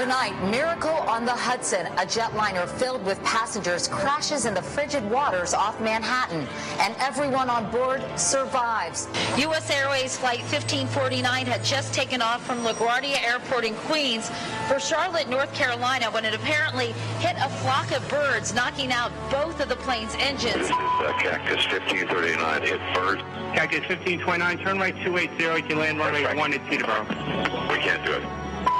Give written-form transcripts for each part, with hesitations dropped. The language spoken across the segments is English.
Tonight, miracle on the Hudson. A jetliner filled with passengers crashes in the frigid waters off Manhattan, and everyone on board survives. U.S. Airways Flight 1549 had just taken off from LaGuardia Airport in Queens for Charlotte, North Carolina, when it apparently hit a flock of birds, knocking out both of the plane's engines. This is Cactus 1539, hit bird. Cactus 1529, turn right 280, you can land runway 1 at Teterboro. We can't do it.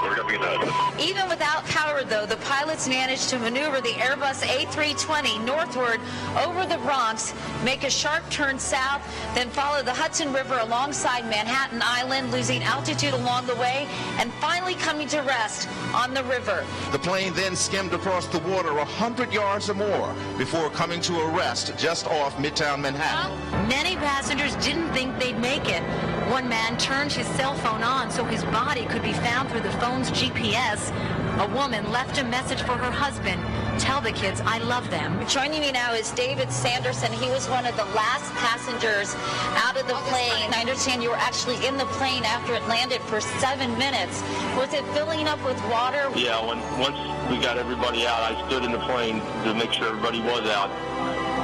We're going to be nuts. Even without power, though, the pilots managed to maneuver the Airbus A320 northward over the Bronx, make a sharp turn south, then follow the Hudson River alongside Manhattan Island, losing altitude along the way, and finally coming to rest on the river. The plane then skimmed across the water 100 yards or more before coming to a rest just off Midtown Manhattan. Many passengers didn't think they'd make it. One man turned his cell phone on so his body could be found through the phone's GPS. A woman left a message for her husband. Tell the kids I love them. Joining me now is David Sanderson. He was one of the last passengers out of the plane. I understand you were actually in the plane after it landed for 7 minutes. Was it filling up with water? Yeah, once we got everybody out, I stood in the plane to make sure everybody was out.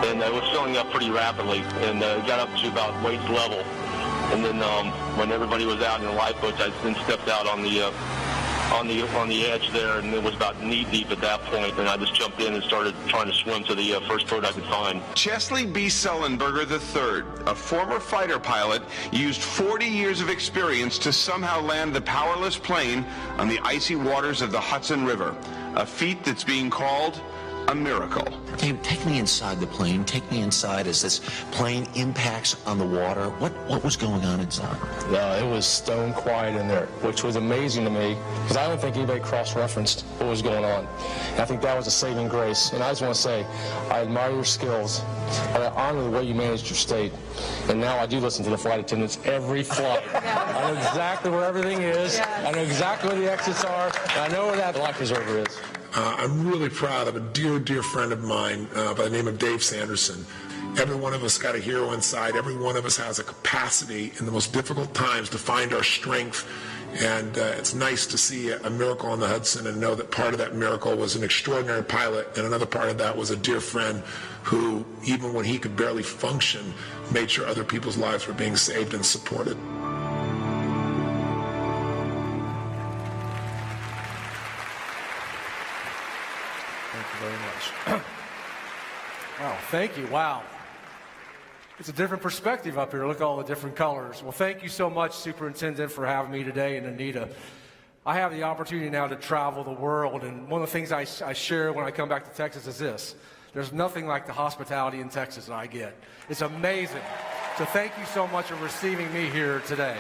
And it was filling up pretty rapidly, and it got up to about waist level. And then when everybody was out in the lifeboats, I then stepped out on the edge there, and it was about knee deep at that point, and I just jumped in and started trying to swim to the first boat I could find. Chesley B. Sullenberger III, a former fighter pilot, used 40 years of experience to somehow land the powerless plane on the icy waters of the Hudson River, a feat that's being called a miracle. David, take me inside the plane. Take me inside as this plane impacts on the water. What was going on inside? It was stone quiet in there, which was amazing to me because I don't think anybody cross-referenced what was going on. And I think that was a saving grace. And I just want to say, I admire your skills. I honor the way you managed your state. And now I do listen to the flight attendants every flight. I know exactly where everything is. I know exactly where the exits are. And I know where that life preserver is. I'm really proud of a dear, dear friend of mine by the name of Dave Sanderson. Every one of us got a hero inside. Every one of us has a capacity in the most difficult times to find our strength. And it's nice to see a miracle on the Hudson and know that part of that miracle was an extraordinary pilot, and another part of that was a dear friend who, even when he could barely function, made sure other people's lives were being saved and supported. Wow, thank you. Wow. It's a different perspective up here. Look at all the different colors. Well, thank you so much, Superintendent, for having me today, and Anita. I have the opportunity now to travel the world, and one of the things I share when I come back to Texas is this. There's nothing like the hospitality in Texas that I get. It's amazing. So thank you so much for receiving me here today.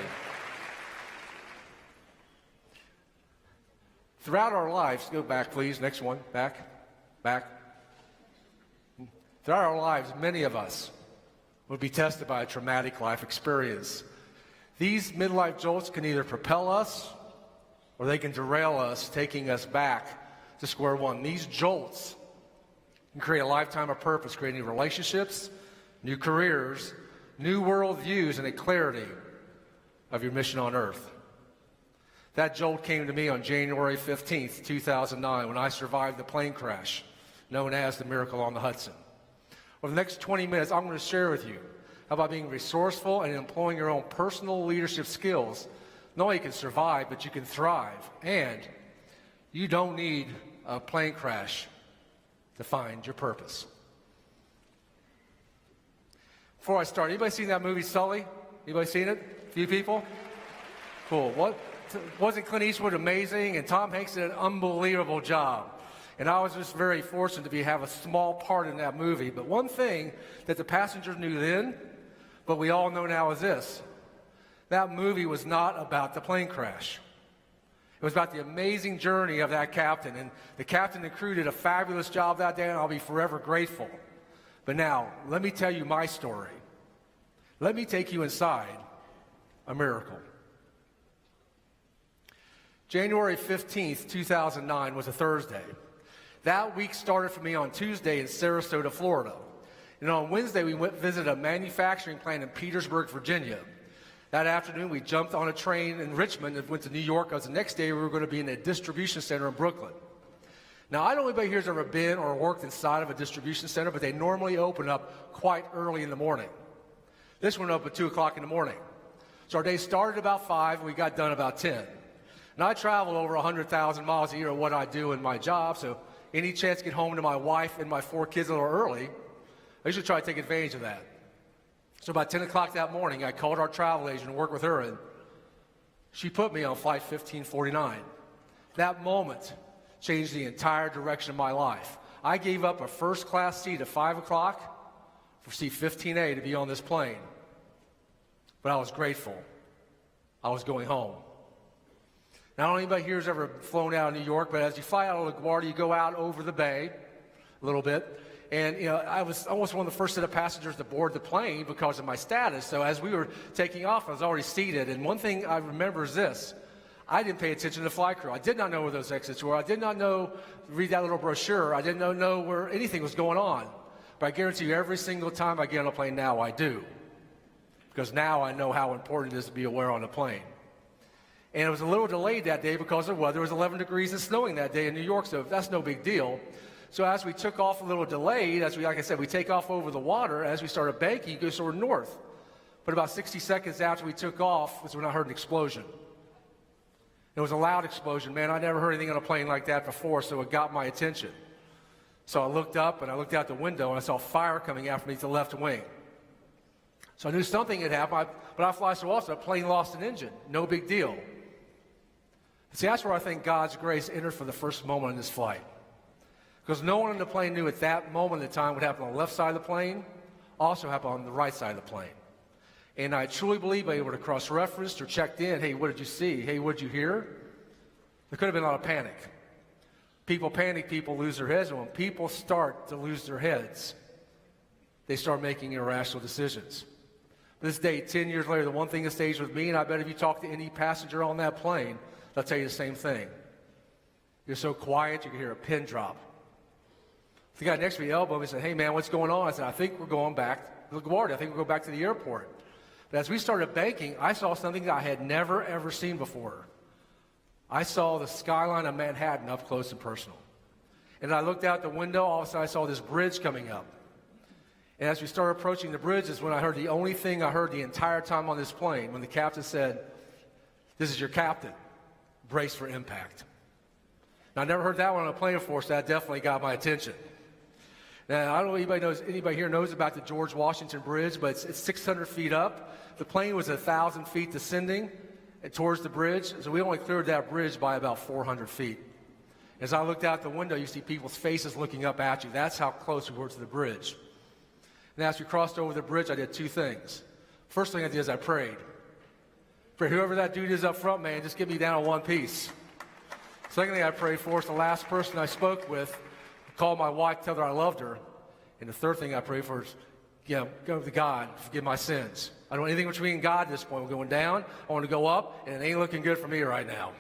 Throughout our lives, go back please, next one, back. Throughout our lives, many of us would be tested by a traumatic life experience. These midlife jolts can either propel us or they can derail us, taking us back to square one. These jolts can create a lifetime of purpose, creating new relationships, new careers, new worldviews, and a clarity of your mission on earth. That jolt came to me on January 15th, 2009, when I survived the plane crash known as the Miracle on the Hudson. Over the next 20 minutes, I'm going to share with you about being resourceful and employing your own personal leadership skills. Not only you can survive, but you can thrive. And you don't need a plane crash to find your purpose. Before I start, anybody seen that movie Sully? Anybody seen it? A few people? Cool. Wasn't Clint Eastwood amazing? And Tom Hanks did an unbelievable job. And I was just very fortunate to have a small part in that movie. But one thing that the passengers knew then, but we all know now is this. That movie was not about the plane crash. It was about the amazing journey of that captain. And the captain and crew did a fabulous job that day, and I'll be forever grateful. But now, let me tell you my story. Let me take you inside a miracle. January 15th, 2009 was a Thursday. That week started for me on Tuesday in Sarasota, Florida. And on Wednesday, we went visit a manufacturing plant in Petersburg, Virginia. That afternoon, we jumped on a train in Richmond and went to New York, because the next day we were going to be in a distribution center in Brooklyn. Now, I don't know if anybody here has ever been or worked inside of a distribution center, but they normally open up quite early in the morning. This one opened at 2 o'clock in the morning. So our day started about 5, and we got done about 10. Now, I travel over 100,000 miles a year of what I do in my job, so any chance to get home to my wife and my 4 kids a little early, I usually try to take advantage of that. So about 10 o'clock that morning, I called our travel agent and worked with her, and she put me on flight 1549. That moment changed the entire direction of my life. I gave up a first-class seat at 5 o'clock for seat 15A to be on this plane. But I was grateful. I was going home. Now, I don't know if anybody here has ever flown out of New York, but as you fly out of LaGuardia, you go out over the bay a little bit. And, I was almost one of the first set of passengers to board the plane because of my status. So as we were taking off, I was already seated. And one thing I remember is this. I didn't pay attention to the flight crew. I did not know where those exits were. I did not read that little brochure. I didn't know where anything was going on. But I guarantee you, every single time I get on a plane now, I do. Because now I know how important it is to be aware on a plane. And it was a little delayed that day because of weather. It was 11 degrees and snowing that day in New York, so that's no big deal. So as we took off a little delayed, like I said, we take off over the water. As we started banking, you go sort of north. But about 60 seconds after we took off was when I heard an explosion. It was a loud explosion. Man, I never heard anything on a plane like that before, so it got my attention. So I looked up and I looked out the window and I saw fire coming after me to the left wing. So I knew something had happened, but I fly so often, the plane lost an engine. No big deal. See, that's where I think God's grace entered for the first moment in this flight. Because no one on the plane knew at that moment in time what happened on the left side of the plane, also happened on the right side of the plane. And I truly believe they would have cross-referenced or checked in. Hey, what did you see? Hey, what did you hear? There could have been a lot of panic. People panic, people lose their heads. And when people start to lose their heads, they start making irrational decisions. This day, 10 years later, the one thing that stays with me, and I bet if you talk to any passenger on that plane, they'll tell you the same thing. You're so quiet, you can hear a pin drop. The guy next to me elbowed me and said, hey, man, what's going on? I said, I think we're going back to LaGuardia. I think we'll go back to the airport. But as we started banking, I saw something that I had never, ever seen before. I saw the skyline of Manhattan up close and personal. And I looked out the window, all of a sudden I saw this bridge coming up. And as we started approaching the bridge is when I heard the only thing I heard the entire time on this plane, when the captain said, this is your captain, brace for impact. Now, I never heard that one on a plane before, so that definitely got my attention. Now, I don't know if anybody here knows about the George Washington Bridge, but it's 600 feet up. The plane was 1,000 feet descending towards the bridge, so we only cleared that bridge by about 400 feet. As I looked out the window, you see people's faces looking up at you. That's how close we were to the bridge. And as we crossed over the bridge, I did two things. First thing I did is I prayed. Pray, whoever that dude is up front, man, just get me down in one piece. Second thing I prayed for is the last person I spoke with, called my wife, tell her I loved her. And the third thing I prayed for is, go to God, forgive my sins. I don't want anything between me and God at this point. We're going down, I want to go up, and it ain't looking good for me right now.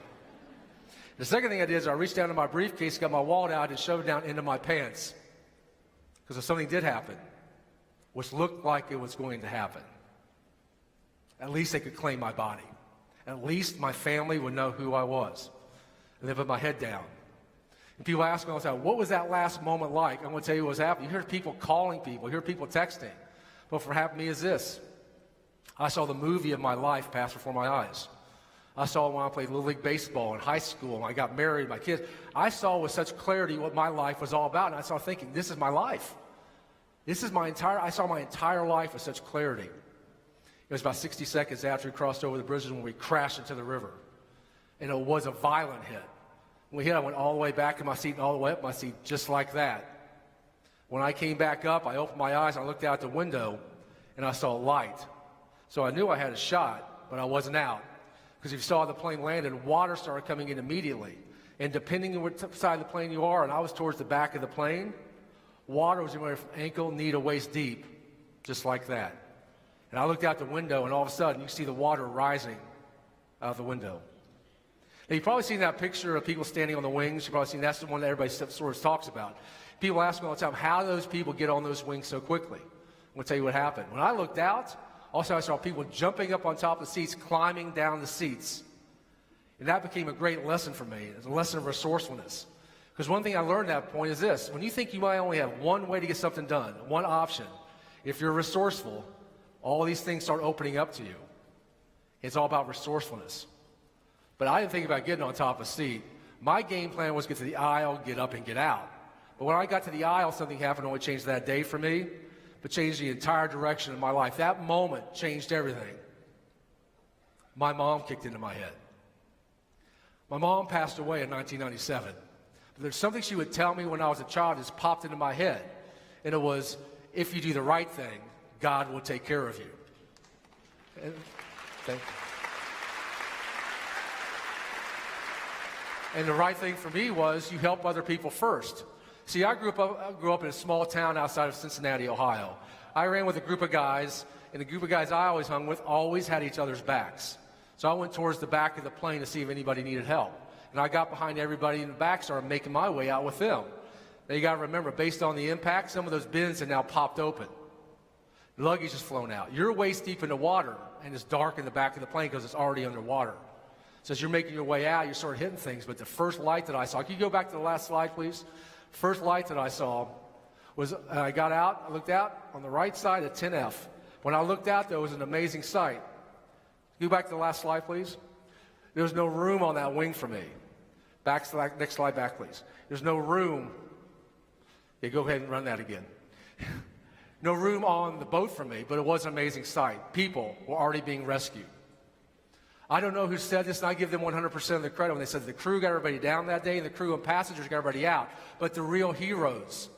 The second thing I did is I reached down to my briefcase, got my wallet out, and shoved it down into my pants. Because if something did happen, which looked like it was going to happen, at least they could claim my body. At least my family would know who I was. And they put my head down. And people ask me all the time, what was that last moment like? I'm going to tell you what was happening. You hear people calling people. You hear people texting. But what happened to me is this. I saw the movie of my life pass before my eyes. I saw when I played Little League Baseball in high school, when I got married, my kids. I saw with such clarity what my life was all about. And I started thinking, this is my life. I saw my entire life with such clarity. It was about 60 seconds after we crossed over the bridge when we crashed into the river. And it was a violent hit. When we hit, I went all the way back in my seat and all the way up my seat, just like that. When I came back up, I opened my eyes, I looked out the window, and I saw light. So I knew I had a shot, but I wasn't out. Because if you saw the plane landed, water started coming in immediately. And depending on what side of the plane you are, and I was towards the back of the plane, water was anywhere from ankle, knee to waist deep, just like that. And I looked out the window, and all of a sudden, you see the water rising out the window. Now, you've probably seen that picture of people standing on the wings. You've probably seen that's the one that everybody sort of talks about. People ask me all the time, how do those people get on those wings so quickly? I'm going to tell you what happened. When I looked out, Also, I saw people jumping up on top of the seats, climbing down the seats. And that became a great lesson for me. It's a lesson of resourcefulness. Because one thing I learned at that point is this: when you think you might only have one way to get something done, one option, if you're resourceful, all these things start opening up to you. It's all about resourcefulness. But I didn't think about getting on top of a seat. My game plan was get to the aisle, get up, and get out. But when I got to the aisle, something happened. Only changed that day for me, but changed the entire direction of my life. That moment changed everything. My mom kicked into my head. My mom passed away in 1997. But there's something she would tell me when I was a child that just popped into my head. And it was, if you do the right thing, God will take care of you. And, thank you. And the right thing for me was you help other people first. See, I grew up in a small town outside of Cincinnati, Ohio. I ran with a group of guys, and the group of guys I always hung with always had each other's backs. So I went towards the back of the plane to see if anybody needed help. And I got behind everybody in the back, started making my way out with them. Now you got to remember, based on the impact, some of those bins have now popped open. The luggage is flown out. You're waist deep in the water, and it's dark in the back of the plane because it's already underwater. So as you're making your way out, you start hitting things. But the first light that I saw, can you go back to the last slide, please? First light that I saw was, I got out, I looked out on the right side of 10F. When I looked out, there was an amazing sight. Go back to the last slide, please. There was no room on that wing for me. Back to the next slide back, please. There's no room. Yeah, go ahead and run that again. No room on the boat for me, but it was an amazing sight. People were already being rescued. I don't know who said this, and I give them 100% of the credit when they said the crew got everybody down that day, and the crew and passengers got everybody out. But the real heroes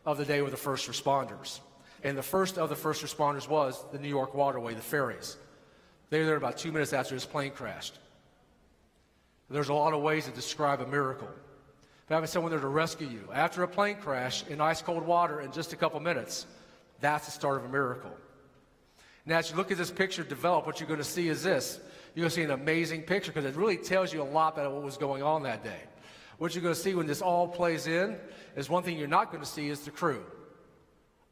of the day were the first responders. And the first of the first responders was the New York waterway, the ferries. They were there about 2 minutes after this plane crashed. There's a lot of ways to describe a miracle. Having someone there to rescue you after a plane crash in ice cold water in just a couple minutes, that's the start of a miracle. Now, as you look at this picture develop, what you're going to see is this. You're going to see an amazing picture because it really tells you a lot about what was going on that day. What you're going to see when this all plays in is one thing you're not going to see is the crew.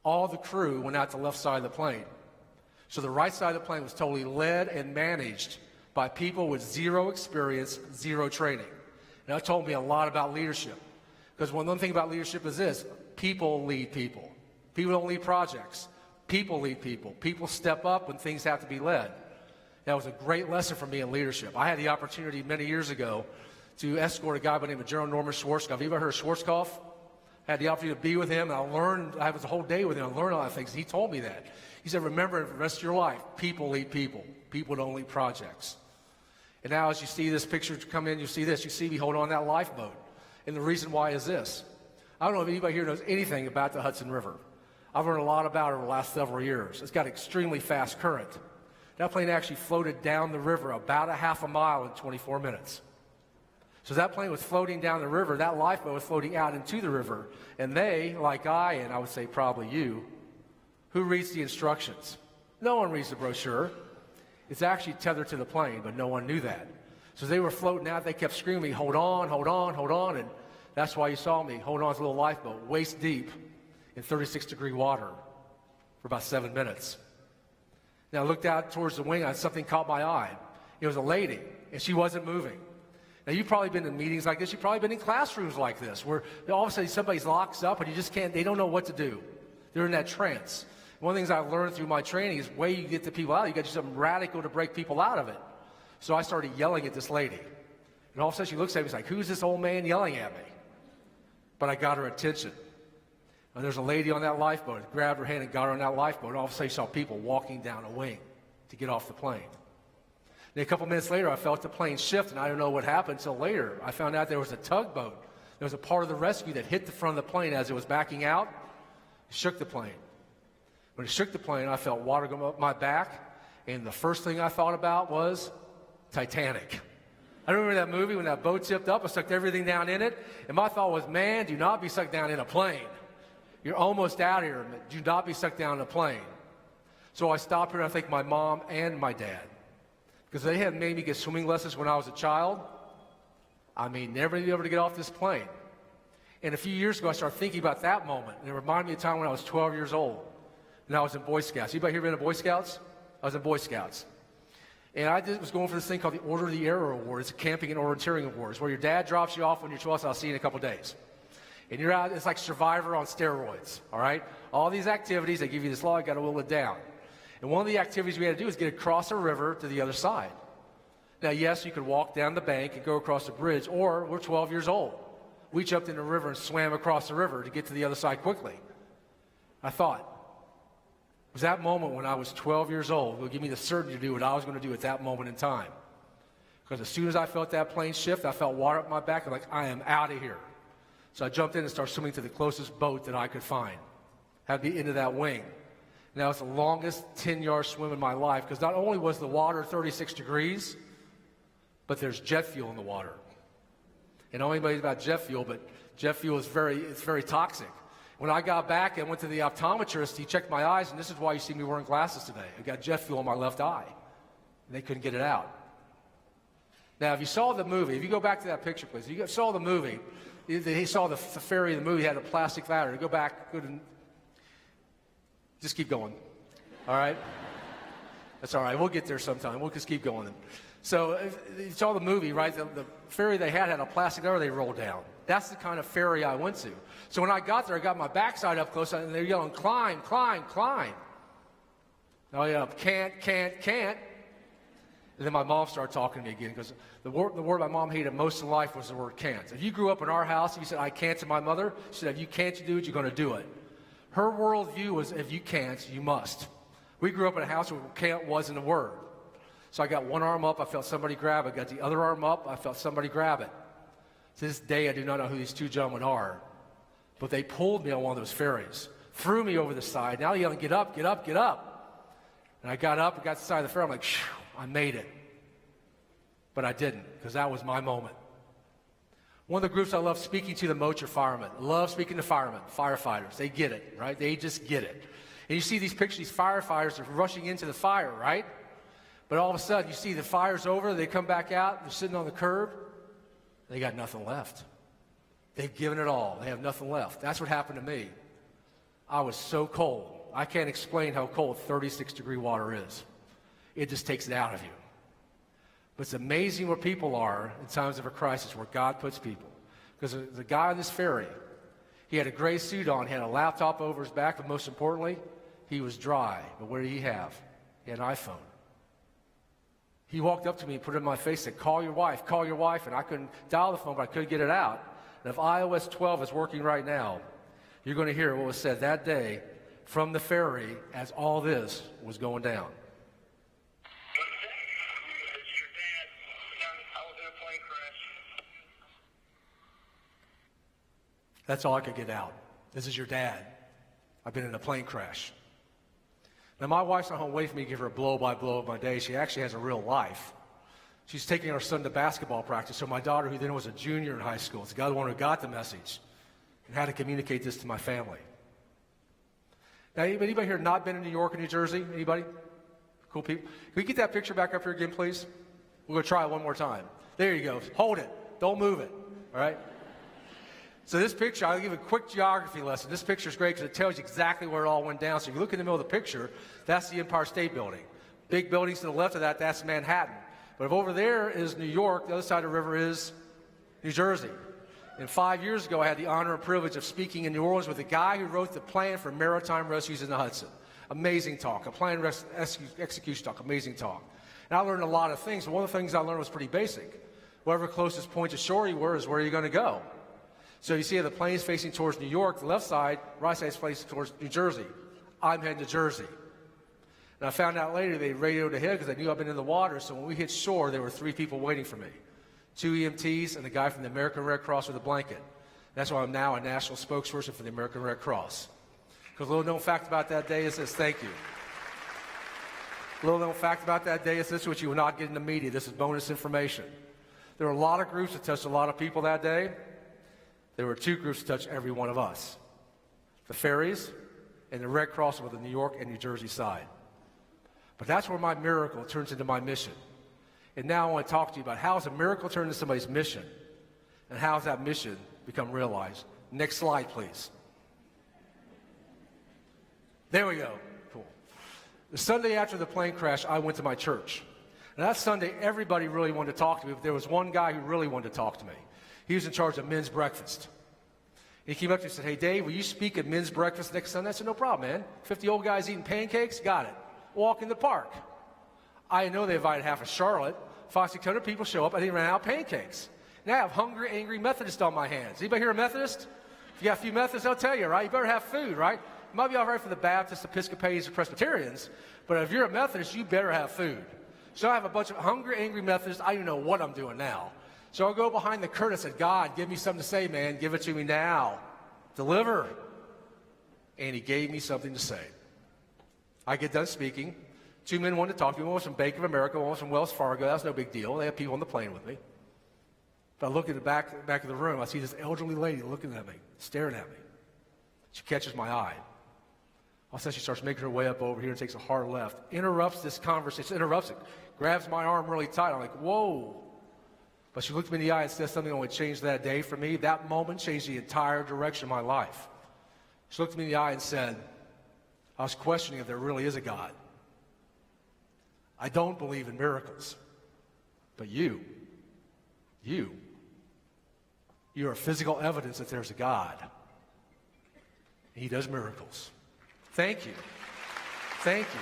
All the crew went out to the left side of the plane. So the right side of the plane was totally led and managed by people with zero experience, zero training. And that told me a lot about leadership. Because one thing about leadership is this: people lead people. People don't lead projects. People lead people. People step up when things have to be led. That was a great lesson for me in leadership. I had the opportunity many years ago to escort a guy by the name of General Norman Schwarzkopf. Have you ever heard of Schwarzkopf? I had the opportunity to be with him, and I was a whole day with him. I learned a lot of things. He told me that. He said, remember, for the rest of your life, people lead people. People don't lead projects. And now as you see this picture come in, you see this. You see me hold on that lifeboat. And the reason why is this. I don't know if anybody here knows anything about the Hudson River. I've learned a lot about it over the last several years. It's got extremely fast current. That plane actually floated down the river about a half a mile in 24 minutes. So that plane was floating down the river. That lifeboat was floating out into the river. And they, like I, and I would say probably you, who reads the instructions? No one reads the brochure. It's actually tethered to the plane, but no one knew that. So they were floating out. They kept screaming, hold on, hold on, hold on. And that's why you saw me hold on to a little lifeboat, waist deep in 36-degree water for about 7 minutes. Now I looked out towards the wing, and something caught my eye. It was a lady, and she wasn't moving. Now, you've probably been in meetings like this. You've probably been in classrooms like this, where all of a sudden somebody locks up, and you just can't, they don't know what to do. They're in that trance. One of the things I've learned through my training is the way you get the people out, you got to do something radical to break people out of it. So I started yelling at this lady. And all of a sudden she looks at me and is like, who's this old man yelling at me? But I got her attention. And there's a lady on that lifeboat. I grabbed her hand and got her on that lifeboat. And all of a sudden you saw people walking down a wing to get off the plane. And a couple minutes later, I felt the plane shift, and I don't know what happened until later. I found out there was a tugboat. There was a part of the rescue that hit the front of the plane as it was backing out. It shook the plane. When it shook the plane, I felt water going up my back, and the first thing I thought about was Titanic. I remember that movie when that boat tipped up, I sucked everything down in it, and my thought was, man, do not be sucked down in a plane. You're almost out here. Do not be sucked down in a plane. So I stopped here, and I think my mom and my dad, because they had made me get swimming lessons when I was a child. I mean, never be able to get off this plane. And a few years ago, I started thinking about that moment, and it reminded me of the time when I was 12 years old, and I was in Boy Scouts. Anybody here been in Boy Scouts? I was in Boy Scouts. And I was going for this thing called the Order of the Arrow Award. It's a camping and orienteering award. It's where your dad drops you off when you're 12, so I'll see you in a couple days. And you're out, it's like Survivor on steroids, all right? All these activities, they give you this law, you got to whittle it down. And one of the activities we had to do is get across a river to the other side. Now, yes, you could walk down the bank and go across the bridge, or we're 12 years old. We jumped in the river and swam across the river to get to the other side quickly. I thought, it was that moment when I was 12 years old will give me the certainty to do what I was going to do at that moment in time. Because as soon as I felt that plane shift, I felt water up my back. I'm like, I am out of here. So I jumped in and started swimming to the closest boat that I could find. Had to be into that wing. Now, it's the longest 10-yard swim in my life because not only was the water 36 degrees, but there's jet fuel in the water. And I don't know anybody about jet fuel, but jet fuel is very toxic. When I got back and went to the optometrist, he checked my eyes, and this is why you see me wearing glasses today. I got jet fuel in my left eye, and they couldn't get it out. Now, if you saw the movie, if you go back to that picture, please. If you saw the movie, he saw the ferry in the movie had a plastic ladder. Go back, just keep going, all right? That's all right. We'll get there sometime. We'll just keep going. So if you saw the movie, right? The ferry they had a plastic ladder they rolled down. That's the kind of ferry I went to. So when I got there, I got my backside up close, and they're yelling, climb, climb, climb. And I yelled, can't. And then my mom started talking to me again, because the word my mom hated most in life was the word can't. If you grew up in our house and you said, I can't to my mother, she said, if you can't, you do it, you're going to do it. Her worldview was, if you can't, you must. We grew up in a house where can't wasn't a word. So I got one arm up, I felt somebody grab it. I got the other arm up, I felt somebody grab it. To this day, I do not know who these two gentlemen are. But they pulled me on one of those ferries, threw me over the side. Now they're yelling, get up, get up, get up. And I got up and got to the side of the ferry. I'm like, I made it. But I didn't, because that was my moment. One of the groups I love speaking to, the Mocher firemen. I love speaking to firemen, firefighters. They get it, right? They just get it. And you see these pictures, these firefighters are rushing into the fire, right? But all of a sudden, you see the fire's over, they come back out, they're sitting on the curb, they got nothing left. They've given it all. They have nothing left. That's what happened to me. I was so cold. I can't explain how cold 36-degree water is. It just takes it out of you. But it's amazing where people are in times of a crisis, where God puts people. Because the guy on this ferry, he had a gray suit on, he had a laptop over his back, but most importantly, he was dry. But what did he have? He had an iPhone. He walked up to me and put it in my face and said, call your wife, and I couldn't dial the phone, but I couldn't get it out. And if iOS 12 is working right now, you're going to hear what was said that day from the ferry as all this was going down. That's all I could get out. This is your dad. I've been in a plane crash. Now, my wife's not home waiting for me to give her a blow-by-blow of my day. She actually has a real life. She's taking our son to basketball practice. So my daughter, who then was a junior in high school, is the one who got the message and how to communicate this to my family. Now, anybody here not been in New York or New Jersey? Anybody? Cool people? Can we get that picture back up here again, please? We're going to try it one more time. There you go. Hold it. Don't move it. All right? So this picture, I'll give a quick geography lesson. This picture is great because it tells you exactly where it all went down. So if you look in the middle of the picture, that's the Empire State Building. Big buildings to the left of that, that's Manhattan. But if over there is New York, the other side of the river is New Jersey. And 5 years ago, I had the honor and privilege of speaking in New Orleans with the guy who wrote the plan for maritime rescues in the Hudson. Amazing talk. A plan execution talk. Amazing talk. And I learned a lot of things. One of the things I learned was pretty basic. Whatever closest point to shore you were is where you're going to go. So you see the plane's facing towards New York, the left side, right side is facing towards New Jersey. I'm heading to Jersey. And I found out later they radioed ahead because they knew I'd been in the water, so when we hit shore, there were 3 people waiting for me. 2 EMTs and a guy from the American Red Cross with a blanket. That's why I'm now a national spokesperson for the American Red Cross. Because a little known fact about that day is this, thank you. Little known fact about that day is this, which you will not get in the media. This is bonus information. There were a lot of groups that touched a lot of people that day. There were 2 groups that touched every one of us. The ferries and the Red Cross with the New York and New Jersey side. But that's where my miracle turns into my mission. And now I want to talk to you about how does a miracle turn into somebody's mission? And how has that mission become realized? Next slide, please. There we go. Cool. The Sunday after the plane crash, I went to my church. And that Sunday, everybody really wanted to talk to me, but there was one guy who really wanted to talk to me. He was in charge of men's breakfast. He came up to me and said, "Hey, Dave, will you speak at men's breakfast next Sunday?" I said, "No problem, man. 50 old guys eating pancakes? Got it. Walk in the park." I didn't know they invited half of Charlotte. 500-600 people show up. I didn't run out of pancakes. Now I have hungry, angry Methodists on my hands. Anybody here a Methodist? If you got a few Methodists, they'll tell you, right? You better have food, right? It might be all right for the Baptists, Episcopalians, or Presbyterians, but if you're a Methodist, you better have food. So I have a bunch of hungry, angry Methodists. I don't even know what I'm doing now. So I'll go behind the curtain and say, "God, give me something to say, man. Give it to me now. Deliver." And he gave me something to say. I get done speaking. 2 men wanted to talk to me. One was from Bank of America, one was from Wells Fargo. That was no big deal. They had people on the plane with me. But I look at the back of the room. I see this elderly lady looking at me, staring at me. She catches my eye. All of a sudden, she starts making her way up over here and takes a hard left. Interrupts this conversation. Interrupts it. Grabs my arm really tight. I'm like, "Whoa." But she looked me in the eye and said something that would change that day for me. That moment changed the entire direction of my life. She looked me in the eye and said, "I was questioning if there really is a God. I don't believe in miracles. But you are physical evidence that there's a God. He does miracles. Thank you. Thank you."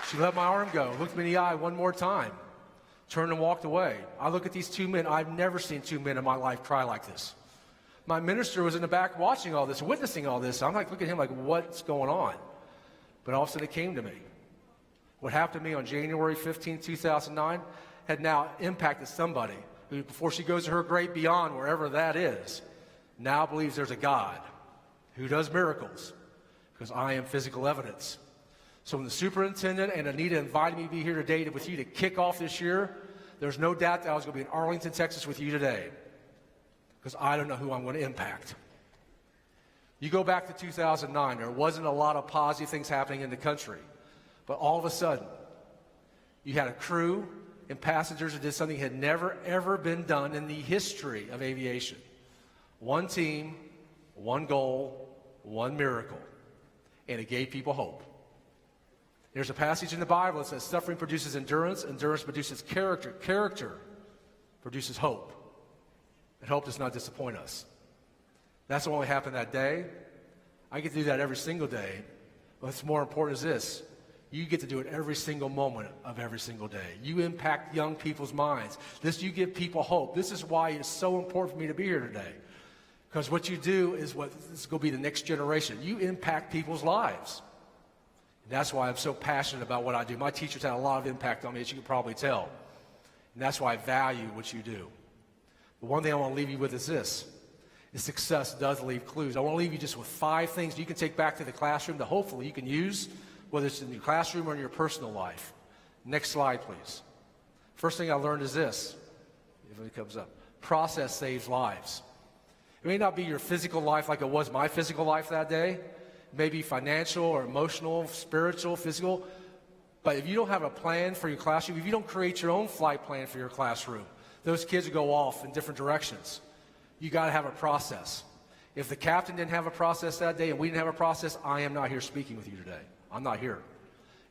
She let my arm go, looked me in the eye one more time, turned and walked away. I look at these 2 men. I've never seen 2 men in my life cry like this. My minister was in the back watching all this, witnessing all this. I'm like, looking at him like, what's going on? But all of a sudden it came to me. What happened to me on January 15, 2009 had now impacted somebody who, before she goes to her great beyond, wherever that is, now believes there's a God who does miracles, because I am physical evidence. So when the superintendent and Anita invited me to be here today with you to kick off this year, there's no doubt that I was going to be in Arlington, Texas with you today, because I don't know who I'm going to impact. You go back to 2009, there wasn't a lot of positive things happening in the country, but all of a sudden, you had a crew and passengers that did something that had never, ever been done in the history of aviation. One team, one goal, one miracle, and it gave people hope. There's a passage in the Bible that says suffering produces endurance, endurance produces character, character produces hope, and hope does not disappoint us. That's what only happened that day. I get to do that every single day. What's more important is this: you get to do it every single moment of every single day. You impact young people's minds. You give people hope. This is why it's so important for me to be here today, because what you do is what is going to be the next generation. You impact people's lives. And that's why I'm so passionate about what I do. My teachers had a lot of impact on me, as you can probably tell. And that's why I value what you do. But one thing I want to leave you with is this: is success does leave clues. I want to leave you just with 5 things you can take back to the classroom that hopefully you can use, whether it's in your classroom or in your personal life. Next slide, please. First thing I learned is this, if it comes up: process saves lives. It may not be your physical life like it was my physical life that day. It may be financial or emotional, spiritual, physical. But if you don't have a plan for your classroom, if you don't create your own flight plan for your classroom, those kids will go off in different directions. You got to have a process. If the captain didn't have a process that day and we didn't have a process, I am not here speaking with you today. I'm not here.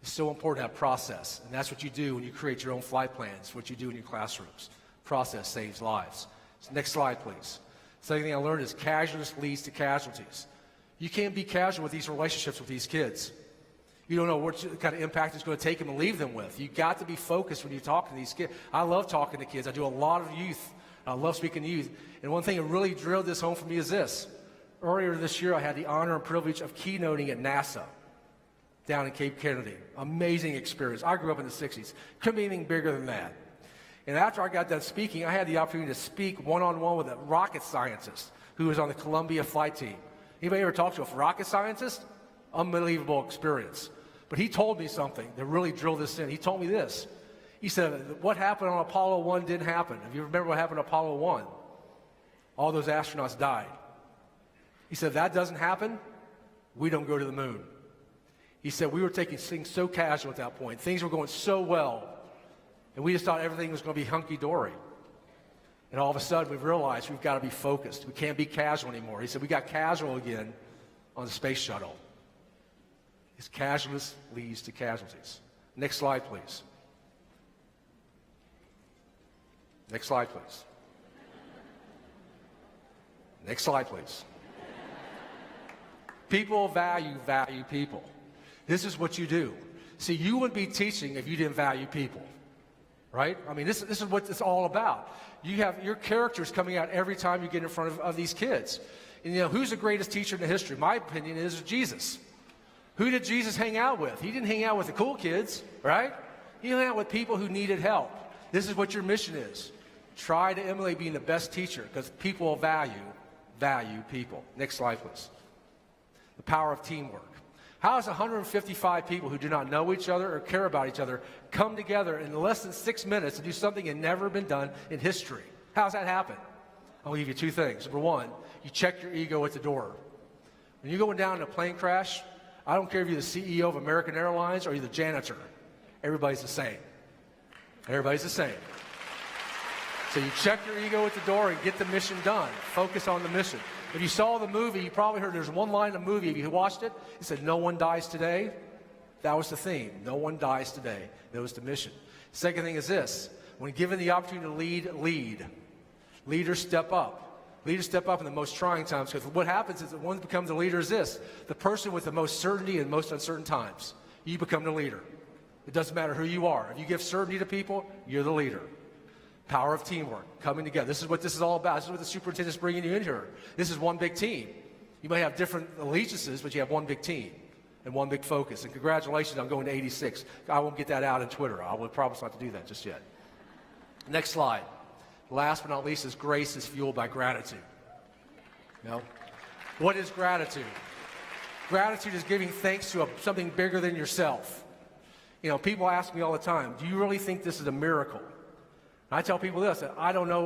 It's so important to have process, and that's what you do when you create your own flight plans, what you do in your classrooms. Process saves lives. So next slide, please. Second thing I learned is casualness leads to casualties. You can't be casual with these relationships with these kids. You don't know what kind of impact it's going to take them and leave them with. You got to be focused when you talk to these kids. I love talking to kids. I do a lot of youth. I love speaking to youth. And one thing that really drilled this home for me is this. Earlier this year, I had the honor and privilege of keynoting at NASA down in Cape Kennedy. Amazing experience. I grew up in the 60s. Couldn't be anything bigger than that. And after I got done speaking, I had the opportunity to speak one-on-one with a rocket scientist who was on the Columbia flight team. Anybody ever talked to a rocket scientist? Unbelievable experience. But he told me something that really drilled this in. He told me this. He said, what happened on Apollo 1 didn't happen. If you remember what happened on Apollo 1, all those astronauts died. He said, if that doesn't happen, we don't go to the moon. He said, we were taking things so casual at that point. Things were going so well. And we just thought everything was going to be hunky-dory. And all of a sudden, we realized we've got to be focused. We can't be casual anymore. He said, we got casual again, on the space shuttle is casualties leads to casualties. Next slide, please. Next slide, please. Next slide, please. People value people. This is what you do. See, you wouldn't be teaching if you didn't value people, right? I mean, this is what it's all about. You have your characters coming out every time you get in front of these kids. And, who's the greatest teacher in the history? My opinion is Jesus. Who did Jesus hang out with? He didn't hang out with the cool kids, right? He hung out with people who needed help. This is what your mission is. Try to emulate being the best teacher, because people value people. Next slide, please. The power of teamwork. How does 155 people who do not know each other or care about each other come together in less than 6 minutes to do something that never been done in history? How does that happen? I'll give you two things. Number one, you check your ego at the door. When you're going down in a plane crash, I don't care if you're the CEO of American Airlines or you're the janitor. Everybody's the same. Everybody's the same. So you check your ego at the door and get the mission done. Focus on the mission. If you saw the movie, you probably heard there's one line in the movie. If you watched it, it said, "No one dies today." That was the theme. No one dies today. That was the mission. Second thing is this. When given the opportunity to lead. Leaders step up. Leaders step up in the most trying times, because what happens is that one becomes the leader is this. The person with the most certainty in most uncertain times. You become the leader. It doesn't matter who you are. If you give certainty to people, you're the leader. Power of teamwork, coming together. This is what this is all about. This is what the superintendent's bringing you in here. This is one big team. You may have different allegiances, but you have one big team and one big focus. And congratulations on going to 86. I won't get that out on Twitter. I will promise not to do that just yet. Next slide. Last but not least is grace is fueled by gratitude. What is gratitude? Gratitude is giving thanks to something bigger than yourself. People ask me all the time, do you really think this is a miracle? I tell people this, that I don't know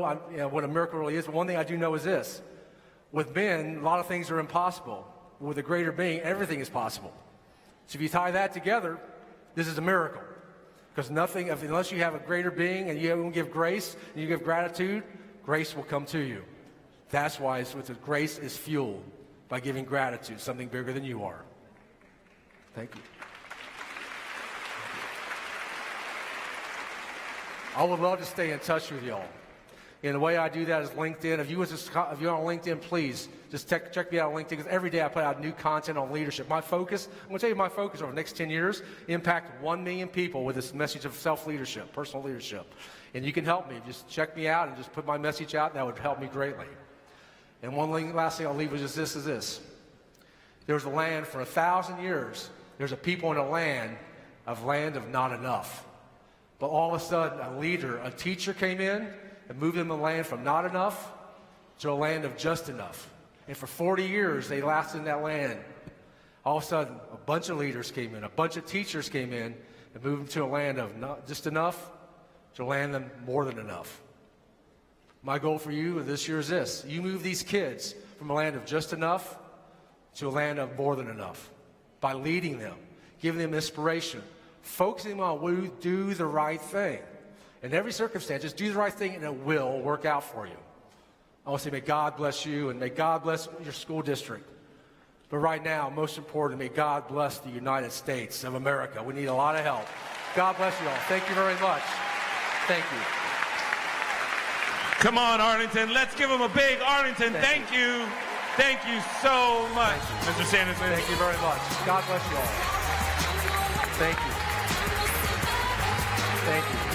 what a miracle really is, but one thing I do know is this. With men, a lot of things are impossible. With a greater being, everything is possible. So if you tie that together, this is a miracle. Because unless you have a greater being and you give grace and you give gratitude, grace will come to you. That's why grace is fueled by giving gratitude, something bigger than you are. Thank you. I would love to stay in touch with y'all. And the way I do that is LinkedIn. If you're on LinkedIn, please just check me out on LinkedIn, because every day I put out new content on leadership. I'm going to tell you my focus over the next 10 years, impact 1 million people with this message of self-leadership, personal leadership. And you can help me. Just check me out and just put my message out. That would help me greatly. And last thing I'll leave with is this. There was a land for 1,000 years. There's a people in a land of not enough. But all of a sudden, a teacher came in and moved them a land from not enough to a land of just enough. And for 40 years, they lasted in that land. All of a sudden, a bunch of leaders came in, a bunch of teachers came in and moved them to a land of not just enough to a land of more than enough. My goal for you this year is this. You move these kids from a land of just enough to a land of more than enough by leading them, giving them inspiration, focusing on do the right thing. In every circumstance, just do the right thing and it will work out for you. I want to say may God bless you and may God bless your school district. But right now, most important, may God bless the United States of America. We need a lot of help. God bless you all. Thank you very much. Thank you. Come on, Arlington. Let's give them a big Arlington. Thank you. Thank you so much, Mr. Sanderson. Thank you very much. God bless you all. Thank you. Thank you.